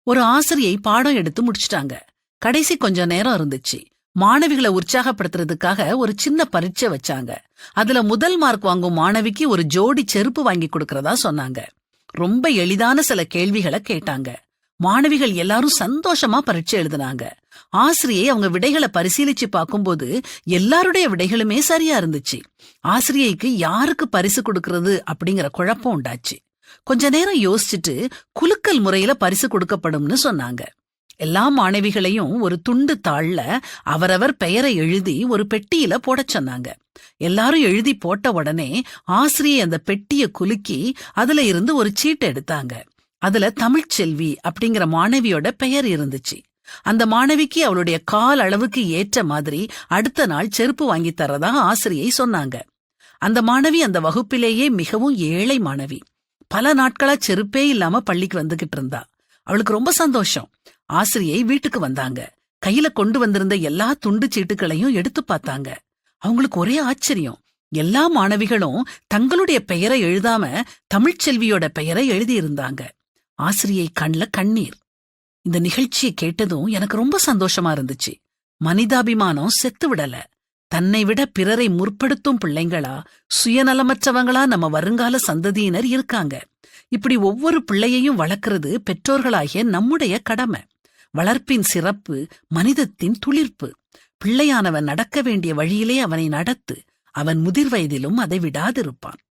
ஒரு ஆசிரியை பாடம் எடுத்து முடிச்சிட்டாங்க. கடைசி கொஞ்ச நேரம் இருந்துச்சு. மாணவிகளை உற்சாகப்படுத்துறதுக்காக ஒரு சின்ன பரீட்சை வச்சாங்க. அதுல முதல் மார்க் வாங்கும் மாணவிக்கு ஒரு ஜோடி செருப்பு வாங்கி கொடுக்கறதா சொன்னாங்க. ரொம்ப எளிதான சில கேள்விகளை கேட்டாங்க. மாணவிகள் எல்லாரும் சந்தோஷமா பரீட்சை எழுதினாங்க. ஆசிரியை அவங்க விடைகளை பரிசீலிச்சு பார்க்கும்போது எல்லாருடைய விடைகளுமே சரியா இருந்துச்சு. ஆசிரியைக்கு யாருக்கு பரிசு கொடுக்கறது அப்படிங்கிற குழப்பம் உண்டாச்சு. கொஞ்ச நேரம் யோசிச்சுட்டு குலுக்கல் முறையில பரிசு கொடுக்கப்படும்னு சொன்னாங்க. எல்லா மாணவிகளையும் ஒரு துண்டு தாள்ல அவரவர் பெயரை எழுதி ஒரு பெட்டியில போடச் சொன்னாங்க. எல்லாரும் எழுதி போட்ட உடனே ஆசிரியை அந்த பெட்டிய குலுக்கி அதுல இருந்து ஒரு சீட்டு எடுத்தாங்க. அதுல தமிழ்ச்செல்வி அப்படிங்கிற மாணவியோட பெயர் இருந்துச்சு. அந்த மாணவிக்கு அவளுடைய கால் அளவுக்கு ஏற்ற மாதிரி அடுத்த நாள் செருப்பு வாங்கி தரதா ஆசிரியை சொன்னாங்க. அந்த மாணவி அந்த வகுப்பிலேயே மிகவும் ஏழை மாணவி. பல நாட்களா செருப்பே இல்லாம பள்ளிக்கு வந்துகிட்டு இருந்தா. அவளுக்கு ரொம்ப சந்தோஷம். ஆசிரியை வீட்டுக்கு வந்தாங்க. கையில கொண்டு வந்திருந்த எல்லா துண்டு சீட்டுகளையும் எடுத்து பார்த்தாங்க. அவங்களுக்கு ஒரே ஆச்சரியம். எல்லா மாணவிகளும் தங்களுடைய பெயரை எழுதாம தமிழ்ச்செல்வியோட பெயரை எழுதியிருந்தாங்க. ஆசிரியை கண்ல கண்ணீர். இந்த நிகழ்ச்சியை கேட்டதும் எனக்கு ரொம்ப சந்தோஷமா இருந்துச்சு. மனிதாபிமானம் செத்து விடல. தன்னை விட பிறரை முற்படுத்தும் பிள்ளைங்களா, சுயநலமற்றவங்களா நம்ம வருங்கால சந்ததியினர் இருக்காங்க. இப்படி ஒவ்வொரு பிள்ளையையும் வளர்க்கறது பெற்றோர்களாகிய நம்முடைய கடமை. வளர்ப்பின் சிறப்பு மனிதத்தின் துளிர்ப்பு. பிள்ளையானவன் நடக்க வேண்டிய வழியிலே அவனை நடத்து. அவன் முதிர் வயதிலும் அதை விடாதிருப்பான்.